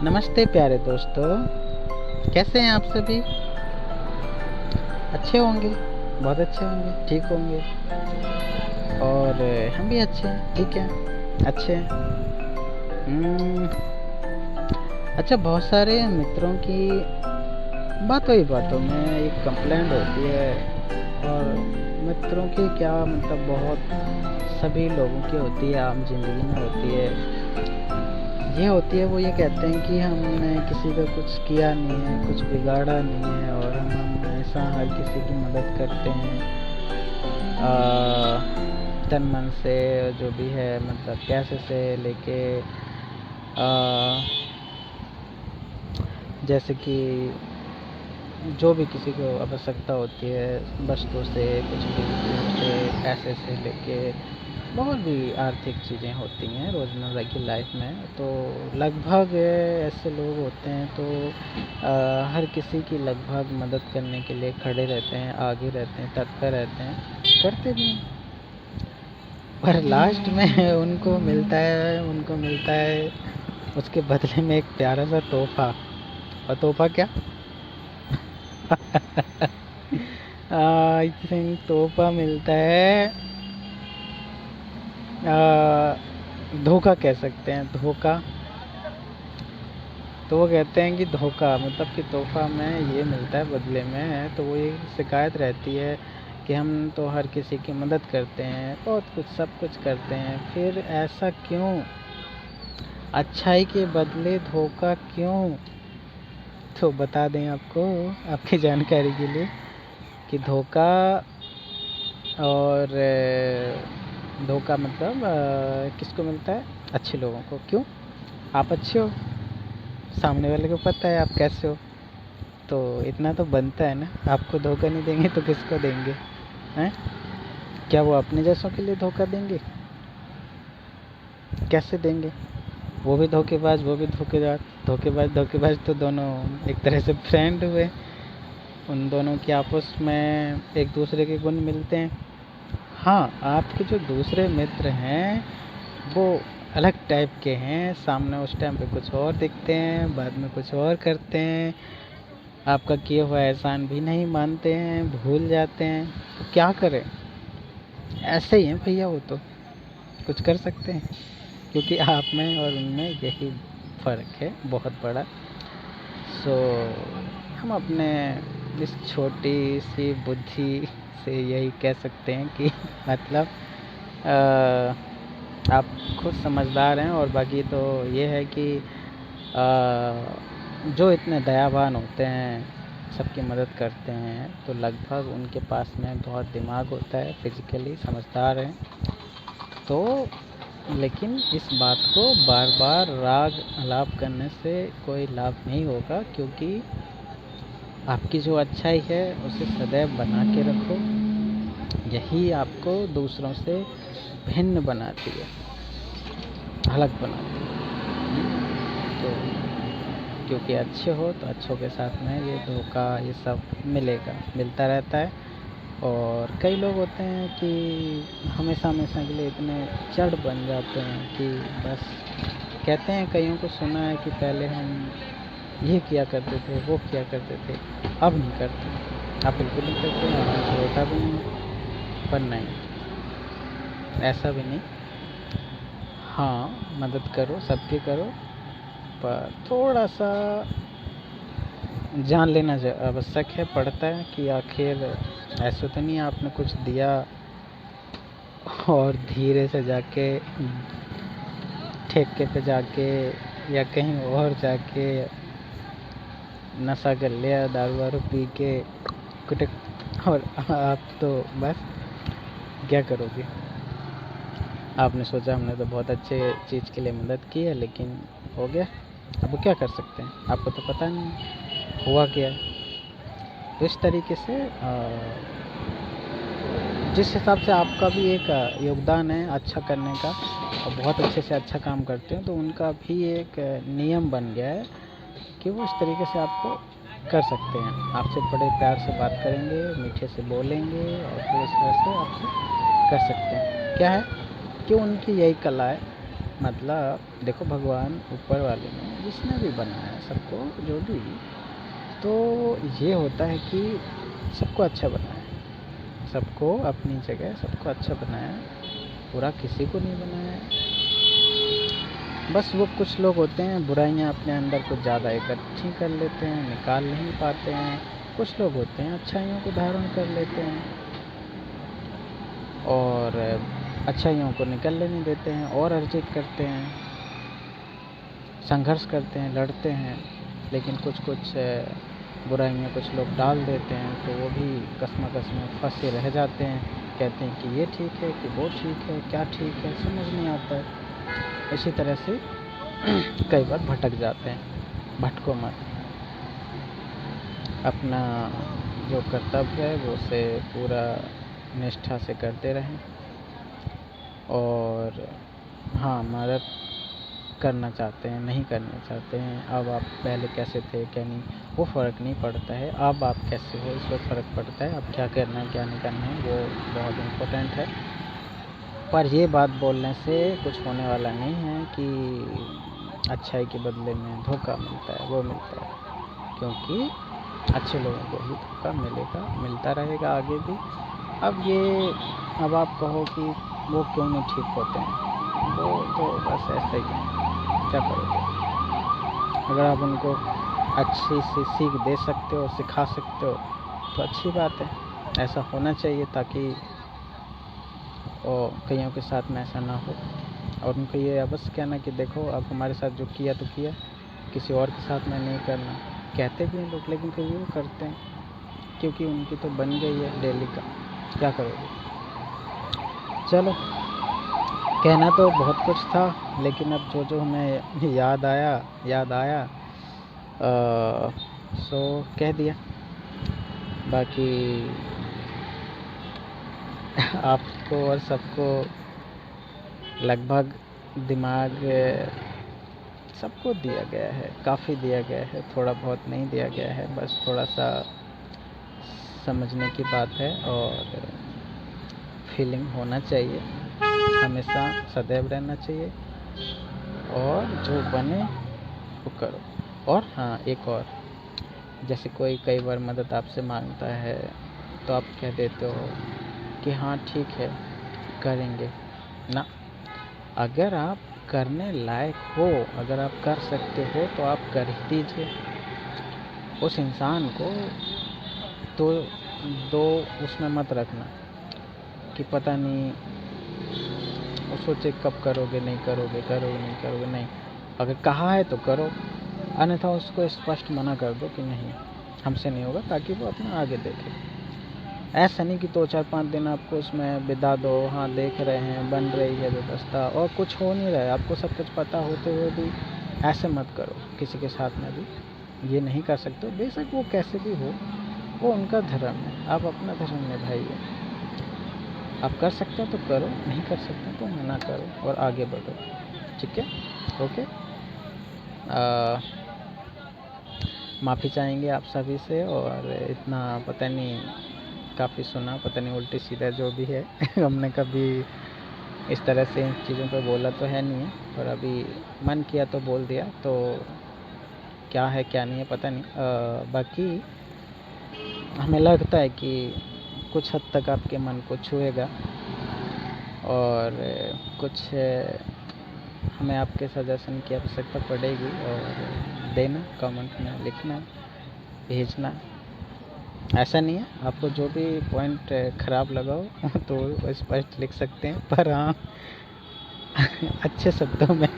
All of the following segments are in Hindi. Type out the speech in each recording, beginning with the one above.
नमस्ते प्यारे दोस्तों, कैसे हैं आप सभी? अच्छे होंगे, बहुत अच्छे होंगे, ठीक होंगे। और हम भी अच्छे हैं, ठीक हैं, अच्छे हैं। हम्म, अच्छा, बहुत सारे मित्रों की बातों ही बातों में एक कंप्लेंट होती है। और मित्रों की क्या मतलब, बहुत सभी लोगों की होती है, आम जिंदगी में होती है। ये होती है, वो ये कहते हैं कि हमने किसी का कुछ किया नहीं है, कुछ बिगाड़ा नहीं है, और हम हमेशा हर किसी की मदद करते हैं, तन मन से, जो भी है, मतलब पैसे से लेके, जैसे कि जो भी किसी को आवश्यकता होती है, वस्तु से, कुछ भी से, पैसे से लेके, बहुत भी आर्थिक चीज़ें होती हैं रोज़मर्रा की लाइफ में। तो लगभग ऐसे लोग होते हैं, तो हर किसी की लगभग मदद करने के लिए खड़े रहते हैं, आगे रहते हैं, तत्पर रहते हैं, करते भी हैं। पर लास्ट में उनको मिलता है उसके बदले में एक प्यारा सा तोहफा। और तोहफा क्या? आई थिंक तोहफा मिलता है, धोखा कह सकते हैं, धोखा। तो वो कहते हैं कि धोखा मतलब कि तोहफा में ये मिलता है बदले में। तो वो ये शिकायत रहती है कि हम तो हर किसी की मदद करते हैं, बहुत कुछ, सब कुछ करते हैं, फिर ऐसा क्यों? अच्छाई के बदले धोखा क्यों? तो बता दें आपको, आपकी जानकारी के लिए, कि धोखा और धोखा मतलब किसको मिलता है? अच्छे लोगों को। क्यों? आप अच्छे हो, सामने वाले को पता है आप कैसे हो, तो इतना तो बनता है ना। आपको धोखा नहीं देंगे तो किसको देंगे? हैं? क्या वो अपने जैसों के लिए धोखा देंगे? कैसे देंगे? वो भी धोखेबाज, वो भी धोखेबाज। धोखेबाज धोखेबाज तो दोनों एक तरह से फ्रेंड हुए। उन दोनों की आपस में एक दूसरे के गुण मिलते हैं। हाँ, आपके जो दूसरे मित्र हैं वो अलग टाइप के हैं। सामने उस टाइम पे कुछ और दिखते हैं, बाद में कुछ और करते हैं। आपका किया हुआ एहसान भी नहीं मानते हैं, भूल जाते हैं। तो क्या करें? ऐसे ही हैं भैया, वो तो कुछ कर सकते हैं, क्योंकि आप में और उनमें यही फ़र्क है, बहुत बड़ा। सो हम अपने इस छोटी सी बुद्धि से यही कह सकते हैं कि मतलब आप खुद समझदार हैं। और बाकी तो ये है कि जो इतने दयावान होते हैं, सबकी मदद करते हैं, तो लगभग उनके पास में बहुत दिमाग होता है, फिजिकली समझदार हैं। तो लेकिन इस बात को बार बार राग अलाप करने से कोई लाभ नहीं होगा, क्योंकि आपकी जो अच्छाई है उसे सदैव बना के रखो। यही आपको दूसरों से भिन्न बनाती है, अलग बनाती है। तो क्योंकि अच्छे हो तो अच्छों के साथ में ये धोखा, ये सब मिलता रहता है। और कई लोग होते हैं कि हमेशा हमेशा के लिए इतने जड़ बन जाते हैं कि बस कहते हैं, कईयों को सुना है कि पहले हम ये किया करते थे, वो किया करते थे, अब नहीं करते। आप बिल्कुल नहीं करते, आपने छोटा भी नहीं, पर नहीं, ऐसा भी नहीं। हाँ, मदद करो, सबकी करो, पर थोड़ा सा जान लेना आवश्यक है, पड़ता है कि आखिर ऐसा तो नहीं आपने कुछ दिया और धीरे से जाके ठेके पे जाके या कहीं और जाके नशा कर लिया, दारू वारू पी के कुटक, और आप तो बस क्या करोगे? आपने सोचा हमने तो बहुत अच्छे चीज़ के लिए मदद की है, लेकिन हो गया। अब वो क्या कर सकते हैं, आपको तो पता नहीं हुआ क्या है। तो इस तरीके से जिस हिसाब से आपका भी एक योगदान है अच्छा करने का, और बहुत अच्छे से अच्छा काम करते हैं, तो उनका भी एक नियम बन गया है कि वो इस तरीके से आपको कर सकते हैं। आपसे बड़े प्यार से बात करेंगे, मीठे से बोलेंगे, और फिर इस तरह से आपसे कर सकते हैं। क्या है कि उनकी यही कला है मतलब देखो, भगवान ऊपर वाले ने जिसने भी बनाया सबको, जो भी, तो ये होता है कि सबको अच्छा बनाया, सबको अपनी जगह सबको अच्छा बनाया, बुरा किसी को नहीं बनाया। बस वो कुछ लोग होते हैं बुराइयां अपने अंदर कुछ ज़्यादा इकट्ठी कर लेते हैं, निकाल नहीं पाते हैं। कुछ लोग होते हैं अच्छाइयों को धारण कर लेते हैं और अच्छाइयों को निकलने नहीं देते हैं और अर्जित करते हैं, संघर्ष करते हैं, लड़ते हैं। लेकिन कुछ कुछ बुराइयां कुछ लोग डाल देते हैं, तो वो भी कश्मकश में फंसे रह जाते हैं। कहते हैं कि ये ठीक है कि वो ठीक है, क्या ठीक है समझ नहीं आता है। इसी तरह से कई बार भटक जाते हैं। भटको मत, अपना जो कर्तव्य है वो उसे पूरा निष्ठा से करते रहें। और हाँ, मदद करना चाहते हैं, नहीं करना चाहते हैं, अब आप पहले कैसे थे क्या नहीं, वो फ़र्क नहीं पड़ता है। अब आप कैसे हो इस पर फ़र्क पड़ता है। अब क्या करना है क्या नहीं करना है वो बहुत इम्पोर्टेंट है। पर ये बात बोलने से कुछ होने वाला नहीं है कि अच्छाई के बदले में धोखा मिलता है, वो मिलता है। क्योंकि अच्छे लोगों को ही धोखा मिलेगा, मिलता रहेगा आगे भी। अब आप कहो कि वो क्यों नहीं ठीक होते हैं, वो तो बस ऐसे ही है, क्या करोगे। अगर आप उनको अच्छी सी सीख दे सकते हो, सिखा सकते हो, तो अच्छी बात है, ऐसा होना चाहिए ताकि और कईयों के साथ में ऐसा ना हो। और उनको ये अवश्य कहना कि देखो, अब हमारे साथ जो किया तो किया, किसी और के साथ में नहीं करना। कहते भी हैं लोग, लेकिन फिर भी वो करते हैं, क्योंकि उनकी तो बन गई है डेली का, क्या करोगे। चलो, कहना तो बहुत कुछ था, लेकिन अब जो जो हमें याद आया सो कह दिया। बाकी आपको और सबको लगभग दिमाग सबको दिया गया है, काफ़ी दिया गया है, थोड़ा बहुत नहीं दिया गया है, बस थोड़ा सा समझने की बात है। और फीलिंग होना चाहिए, हमेशा सदैव रहना चाहिए, और जो बने वो करो। और हाँ, एक और, जैसे कोई कई बार मदद आपसे मांगता है तो आप कह देते हो कि हाँ ठीक है करेंगे ना। अगर आप करने लायक हो, अगर आप कर सकते हो तो आप कर ही दीजिए। उस इंसान को तो दो उसमें मत रखना कि पता नहीं, वो सोचे कब करोगे नहीं करोगे नहीं। अगर कहा है तो करो, अन्यथा उसको स्पष्ट मना कर दो कि नहीं, हमसे नहीं होगा, ताकि वो अपना आगे देखे। ऐसा नहीं कि 2 4 5 दिन आपको उसमें बिता दो, हाँ देख रहे हैं बन रही है व्यवस्था और कुछ हो नहीं रहा है, आपको सब कुछ पता होते हुए भी ऐसे मत करो किसी के साथ में भी। ये नहीं कर सकते, बेशक वो कैसे भी हो, वो उनका धर्म है, आप अपना धर्म निभाइए। आप कर सकते हो तो करो, नहीं कर सकते तो मना करो और आगे बढ़ो, ठीक है। ओके, माफ़ी चाहेंगे आप सभी से। और इतना पता नहीं, काफ़ी सुना, पता नहीं उल्टी सीधा जो भी है हमने कभी इस तरह से इन चीज़ों पे बोला तो है नहीं है, पर अभी मन किया तो बोल दिया। तो क्या है क्या नहीं है पता नहीं। बाकी हमें लगता है कि कुछ हद तक आपके मन को छुएगा, और कुछ हमें आपके सजेशन की आवश्यकता पड़ेगी, और देना, कमेंट में लिखना, भेजना। ऐसा नहीं है, आपको जो भी पॉइंट ख़राब लगा हो तो स्पष्ट लिख सकते हैं, पर हाँ अच्छे शब्दों में,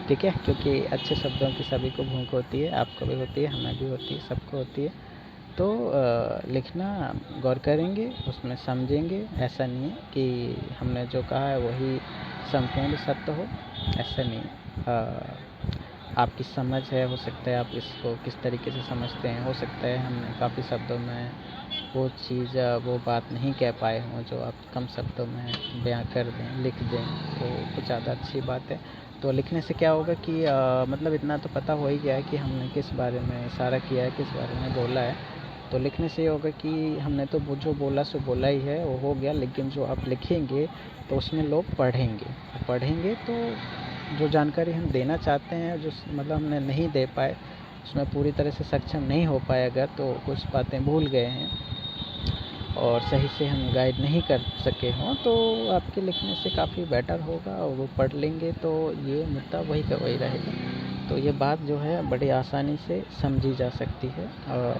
ठीक है। क्योंकि अच्छे शब्दों की सभी को भूख होती है, आपको भी होती है, हमें भी होती है, सबको होती है। तो लिखना, गौर करेंगे, उसमें समझेंगे। ऐसा नहीं है कि हमने जो कहा है वही संपूर्ण सत्य हो, ऐसा नहीं है। आपकी समझ है, हो सकता है आप इसको किस तरीके से समझते हैं, हो सकता है हमने काफ़ी शब्दों में वो चीज़, वो बात नहीं कह पाए हों जो आप कम शब्दों में बयां कर दें, लिख दें, तो कुछ ज़्यादा अच्छी बात है। तो लिखने से क्या होगा कि मतलब इतना तो पता हो ही गया है कि हमने किस बारे में इशारा किया है, किस बारे में बोला है। तो लिखने से ये होगा कि हमने तो वो जो बोला सो बोला ही है, वो हो गया। लेकिन जो आप लिखेंगे तो उसमें लोग पढ़ेंगे तो जो जानकारी हम देना चाहते हैं, जो मतलब हमने नहीं दे पाए, उसमें पूरी तरह से सक्षम नहीं हो पाए अगर, तो कुछ बातें भूल गए हैं और सही से हम गाइड नहीं कर सके हों, तो आपके लिखने से काफ़ी बेटर होगा और वो पढ़ लेंगे तो ये मुद्दा वही का वही रहेगा। तो ये बात जो है बड़ी आसानी से समझी जा सकती है। और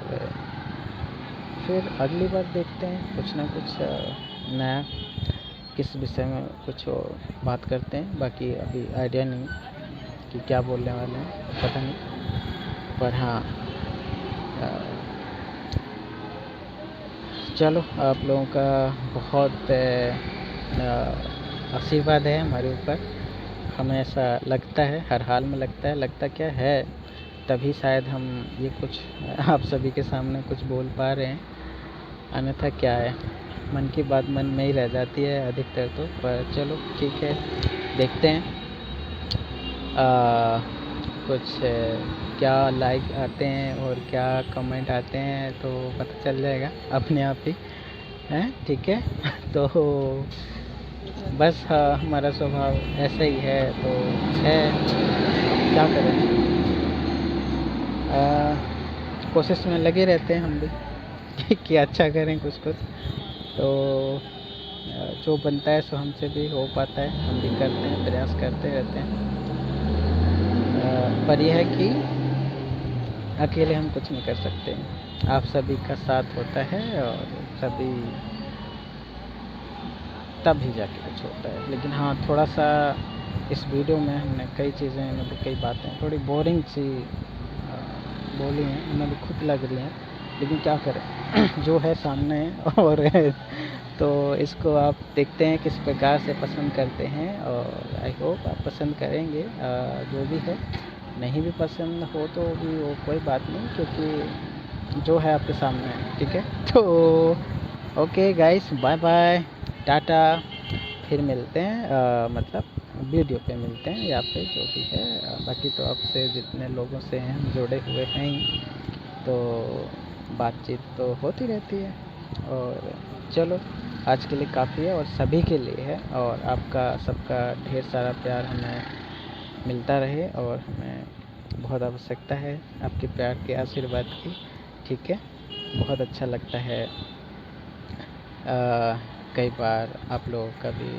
फिर अगली बार देखते हैं कुछ ना कुछ नया, किस विषय में कुछ बात करते हैं। बाकी अभी आइडिया नहीं कि क्या बोलने वाले हैं, पता नहीं, पर हाँ चलो, आप लोगों का बहुत आशीर्वाद है हमारे ऊपर। हमें ऐसा लगता है, हर हाल में लगता है, लगता क्या है, तभी शायद हम ये कुछ आप सभी के सामने कुछ बोल पा रहे हैं। अन्यथा क्या है, मन की बात मन में ही रह जाती है अधिकतर तो। पर चलो ठीक है, देखते हैं कुछ क्या लाइक आते हैं और क्या कमेंट आते हैं, तो पता चल जाएगा अपने आप ही, हैं, ठीक है। तो बस हाँ, हमारा स्वभाव ऐसा ही है, तो है, क्या करें। कोशिश में लगे रहते हैं हम भी कि अच्छा करें कुछ कुछ, तो जो बनता है सो हमसे भी हो पाता है, हम भी करते हैं, प्रयास करते रहते हैं। पर यह है कि अकेले हम कुछ नहीं कर सकते हैं, आप सभी का साथ होता है और सभी तब ही जाके कुछ होता है। लेकिन हाँ, थोड़ा सा इस वीडियो में हमने कई चीज़ें, मतलब कई बातें थोड़ी बोरिंग सी बोली हैं, हमें भी खुद लग रही हैं, लेकिन क्या करें जो है सामने है। और तो इसको आप देखते हैं किस प्रकार से पसंद करते हैं, और आई होप आप पसंद करेंगे। जो भी है, नहीं भी पसंद हो तो भी वो कोई बात नहीं, क्योंकि जो है आपके सामने है, ठीक है। तो okay guys, bye bye, tata, फिर मिलते हैं, मतलब वीडियो पे मिलते हैं या पे जो भी है। बाकी तो आपसे जितने लोगों से हम जुड़े हुए हैं, तो बातचीत तो होती रहती है। और चलो, आज के लिए काफ़ी है और सभी के लिए है, और आपका सबका ढेर सारा प्यार हमें मिलता रहे, और हमें बहुत आवश्यकता है आपके प्यार के, आशीर्वाद की, ठीक है। बहुत अच्छा लगता है कई बार आप लोगों का भी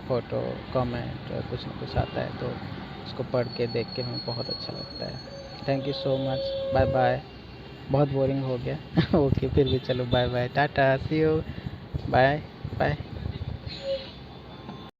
फ़ोटो, कमेंट कुछ ना कुछ आता है, तो उसको पढ़ के देख के हमें बहुत अच्छा लगता है। Thank you so much, bye bye. बहुत बोरिंग हो गया ओके, फिर भी चलो, bye bye, tata, see you, bye bye.